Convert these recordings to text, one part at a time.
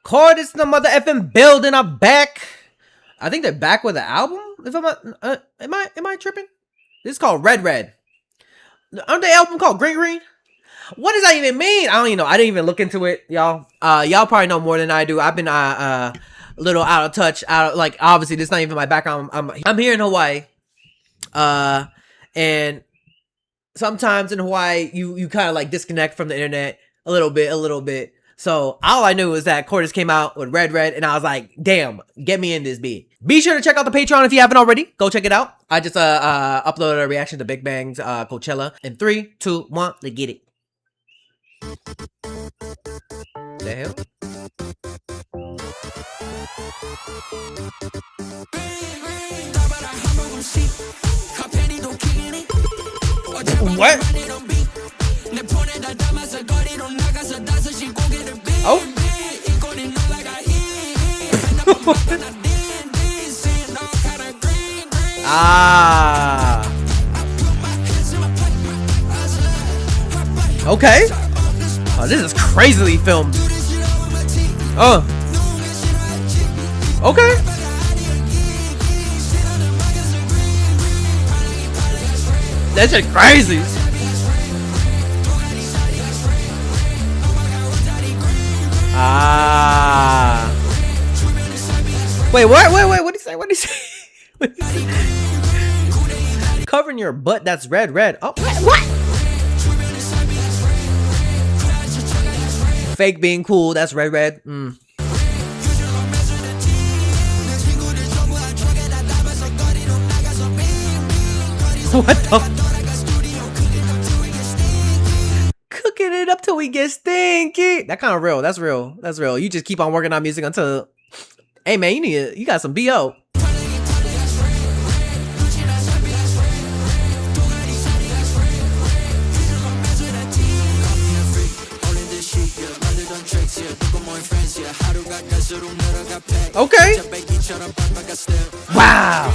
CORTIS in the mother effing building. I'm back. I think they're back with an album. If I'm not, am I tripping? This is called REDRED. Aren't they album called Green Green? What does that even mean? I don't even know. I didn't even look into it, y'all. Y'all probably know more than I do. I've been a little out of touch. Like obviously this is not even my background. I'm here in Hawaii. And sometimes in Hawaii you kind of like disconnect from the internet a little bit. So all I knew was that CORTIS came out with REDRED, and I was like, damn, get me in this beat. Be sure to check out the Patreon if you haven't already. Go check it out. I just uploaded a reaction to Big Bang's Coachella. In 3, 2, 1, let's get it. The hell? What? Oh. Ah. Okay. Oh, this is crazily filmed. Okay. That shit crazy. Ah. Wait, what? Wait, what did he say? What did he say? Covering your butt, that's red. Oh, what? Fake being cool, that's red. What the? Cooking it up till we get stinky. That kind of real. That's real. You just keep on working on music until. Hey man, you got some BO. Okay. Wow.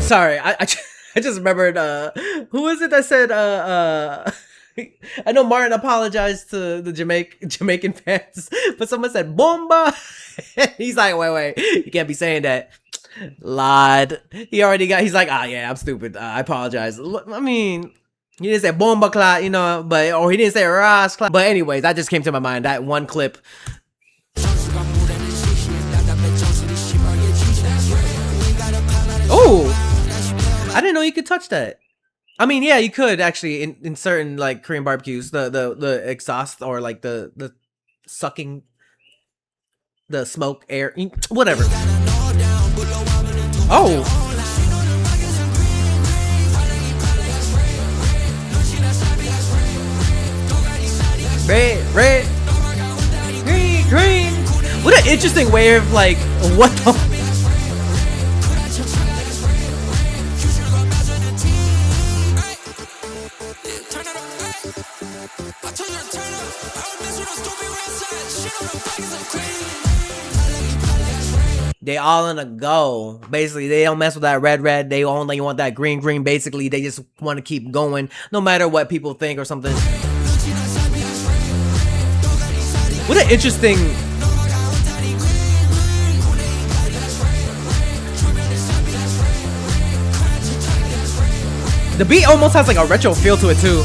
Sorry, I just remembered, who is it that said, I know Martin apologized to the Jamaican fans, but someone said, bomba! He's like, wait, you can't be saying that. Lad. He's like, yeah, I'm stupid, I apologize. I mean, he didn't say bomba clot, you know, or he didn't say ras clot. But anyways, that just came to my mind, that one clip. Oh! I didn't know you could touch that. I mean, yeah, you could actually in certain like Korean barbecues, the exhaust or like the sucking the smoke air, whatever. Oh. Red, green. What an interesting way of like, what the. They all in a go. Basically, they don't mess with that red. They only want that green. Basically, they just want to keep going, no matter what people think or something. What an interesting. The beat almost has like a retro feel to it too.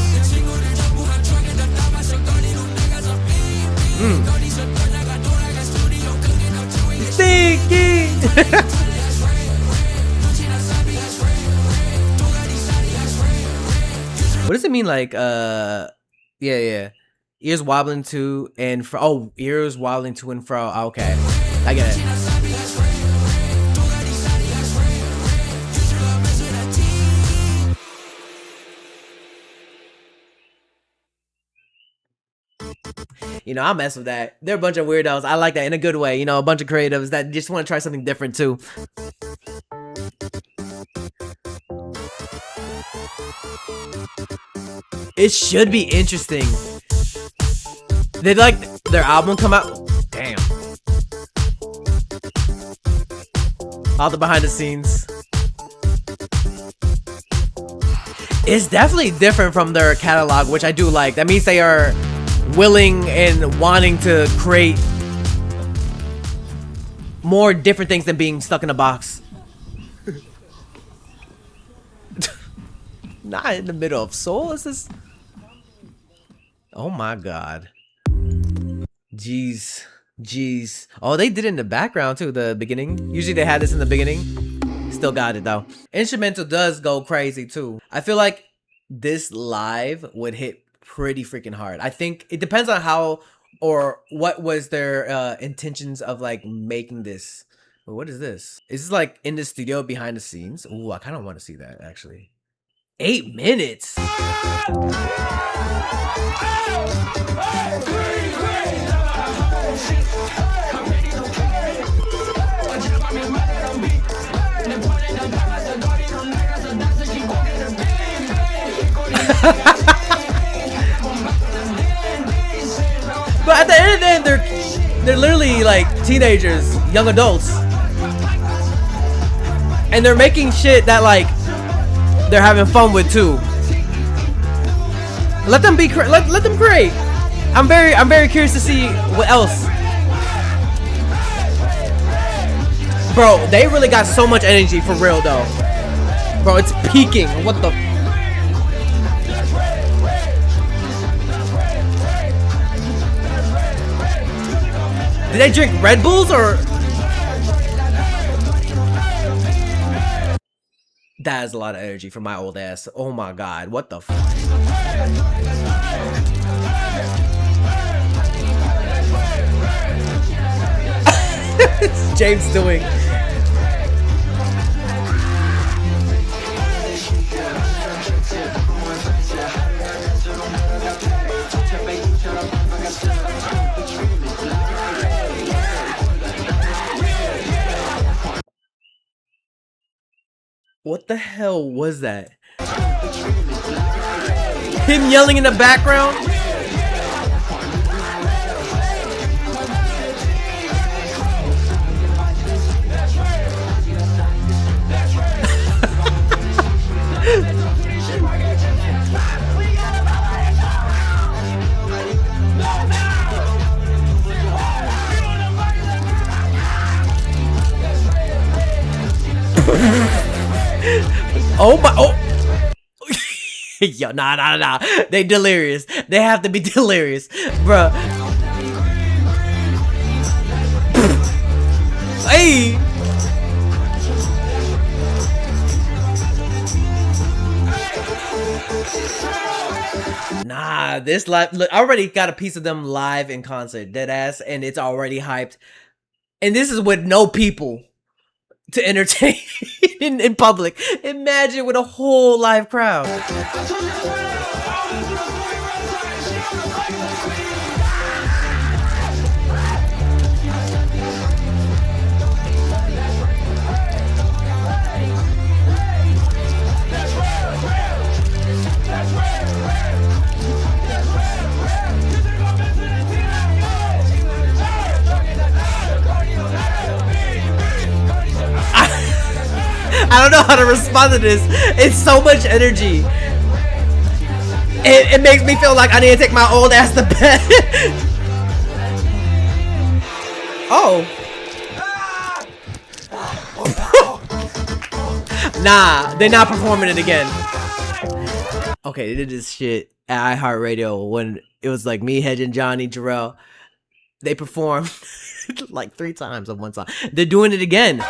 Sticky. What does it mean? Like, yeah. Ears wobbling to and fro. Oh, ears wobbling to and fro. Okay, I get it. You know, I mess with that. They're a bunch of weirdos. I like that in a good way. You know, a bunch of creatives that just want to try something different too. It should be interesting. Did like their album come out? Damn. All the behind the scenes. It's definitely different from their catalog, which I do like. That means they are willing and wanting to create more different things than being stuck in a box. Not in the middle of Seoul. Is this? Oh my god. Jeez. Jeez. Oh, they did it in the background too, the beginning. Usually they had this in the beginning. Still got it though. Instrumental does go crazy too. I feel like this live would hit pretty freaking hard. I think it depends on how or what was their intentions of like making this. What is this? Is this like in the studio behind the scenes? Ooh, I kind of want to see that actually. 8 minutes. But at the end of the day, they're literally like teenagers, young adults, and they're making shit that like they're having fun with too. Let them be let them create. I'm very curious to see what else. Bro, they really got so much energy for real though. Bro, it's peaking. What the? Did they drink Red Bulls or? That is a lot of energy for my old ass. Oh my god, what the fuck? What's James doing? What the hell was that? Him yelling in the background? Oh my, oh. Yo, nah. They delirious. They have to be delirious. Bruh. Hey. Nah, this live, look, I already got a piece of them live in concert, dead ass, and it's already hyped. And this is with no people to entertain in public. Imagine with a whole live crowd. I don't know how to respond to this. It's so much energy. It makes me feel like I need to take my old ass to bed. Oh. Nah, they're not performing it again. Okay, they did this shit at iHeartRadio when it was like me, Hedge, and Johnny, Jarrell. They performed like 3 times on one song. They're doing it again.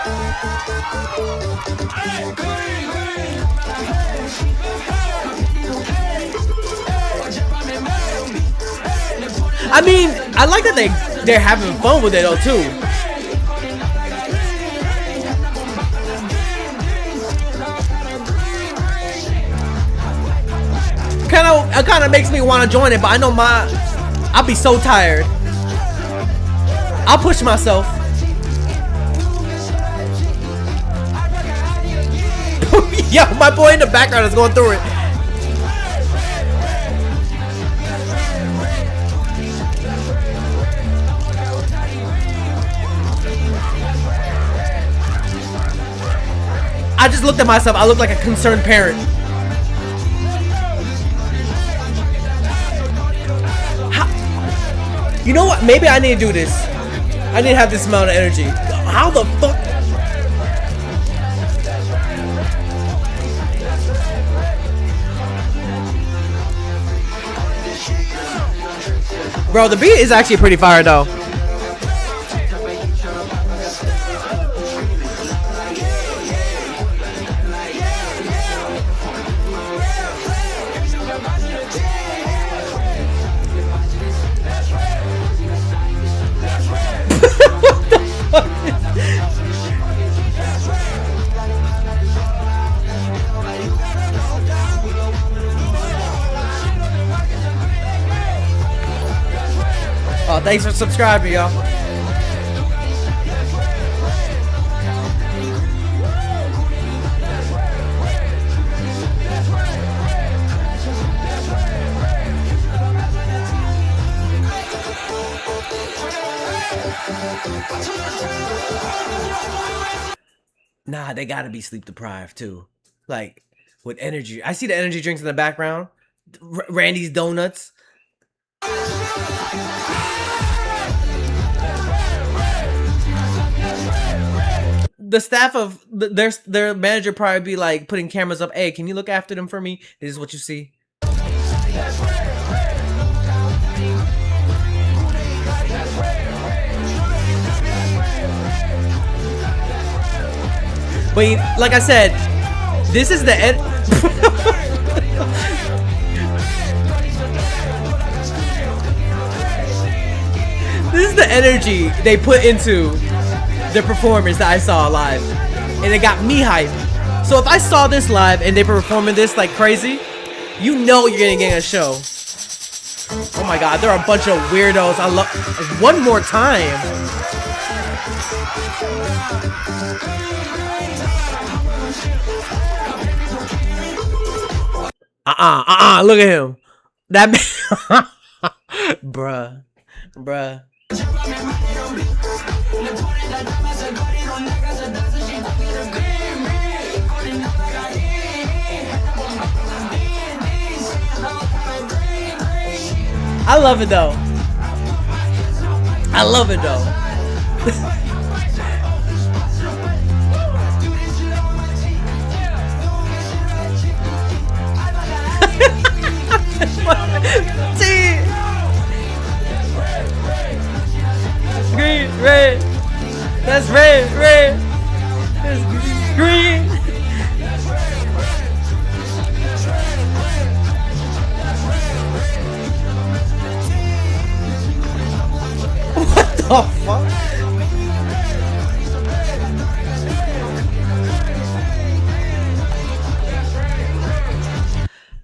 I mean, I like that they're having fun with it though too. It kind of makes me want to join it, but I know I'll be so tired. I'll push myself. Yo, my boy in the background is going through it. I just looked at myself. I look like a concerned parent. How? You know what? Maybe I need to do this. I need to have this amount of energy. How the fuck? Bro, the beat is actually pretty fire though. Oh, thanks for subscribing, y'all. Nah, they gotta be sleep deprived too. Like, with energy. I see the energy drinks in the background. Randy's Donuts. The staff of their manager probably be like putting cameras up. Hey, can you look after them for me? This is what you see. But like I said, this is the end. This is the energy they put into the performance that I saw live, and it got me hyped. So if I saw this live and they performing this like crazy, you know you're gonna get a show. Oh my god, there are a bunch of weirdos. I love. One more time. Look at him. That man. Bruh. I love it though. See? Green, red. That's red. That's green. What the fuck?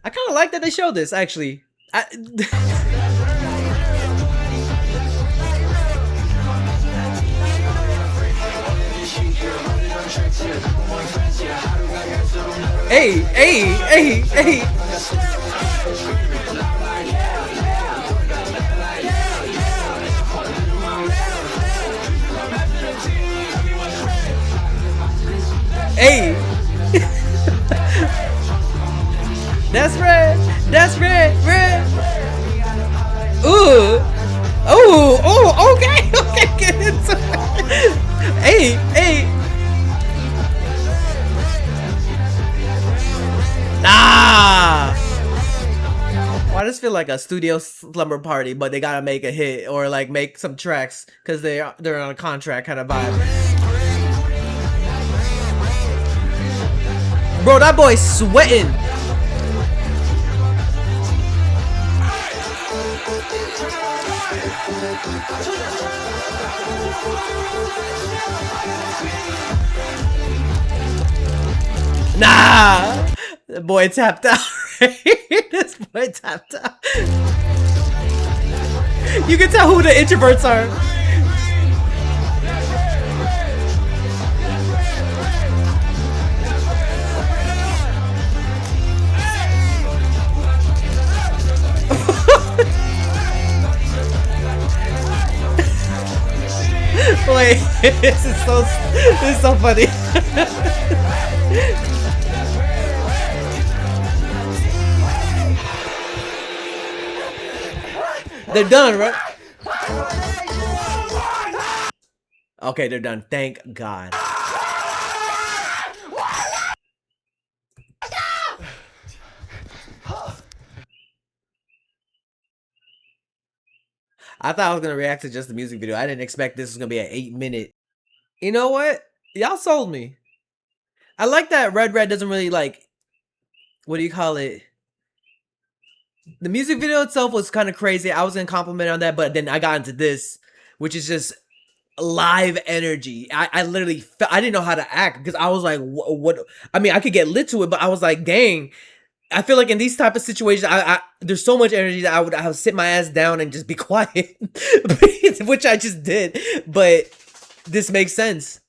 I kind of like that they showed this actually. Hey. Hey. That's red. Ooh. Oh, okay, get into it. Hey. Nah. Why does this feel like a studio slumber party, but they gotta make a hit or like make some tracks because they're on a contract kind of vibe. Bro, that boy's sweating. Nah, the boy tapped out. This boy tapped out. You can tell who the introverts are. Wait, this is so funny. They're done, right? Okay, they're done. Thank God. I thought I was gonna react to just the music video. I didn't expect this was gonna be an 8-minute. You know what? Y'all sold me. I like that REDRED doesn't really like, what do you call it? The music video itself was kind of crazy. I was gonna compliment on that, but then I got into this, which is just live energy. I literally I didn't know how to act because I was like, what? I mean, I could get lit to it, but I was like, dang. I feel like in these type of situations, I there's so much energy that I would sit my ass down and just be quiet, which I just did. But this makes sense.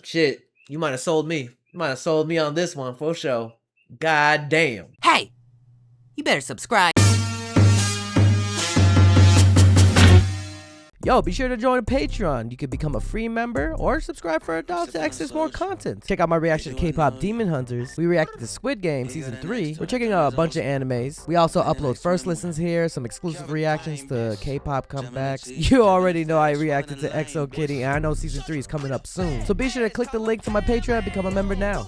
Shit, you might have sold me. You might have sold me on this one for sure. God damn. Hey, you better subscribe. Yo, be sure to join Patreon. You can become a free member or subscribe for adults to access more content. Check out my reaction to K-pop Demon Hunters. We reacted to Squid Game Season 3. We're checking out a bunch of animes. We also upload first listens here, some exclusive reactions to K-pop comebacks. You already know I reacted to EXO Kitty, and I know Season 3 is coming up soon. So be sure to click the link to my Patreon and become a member now.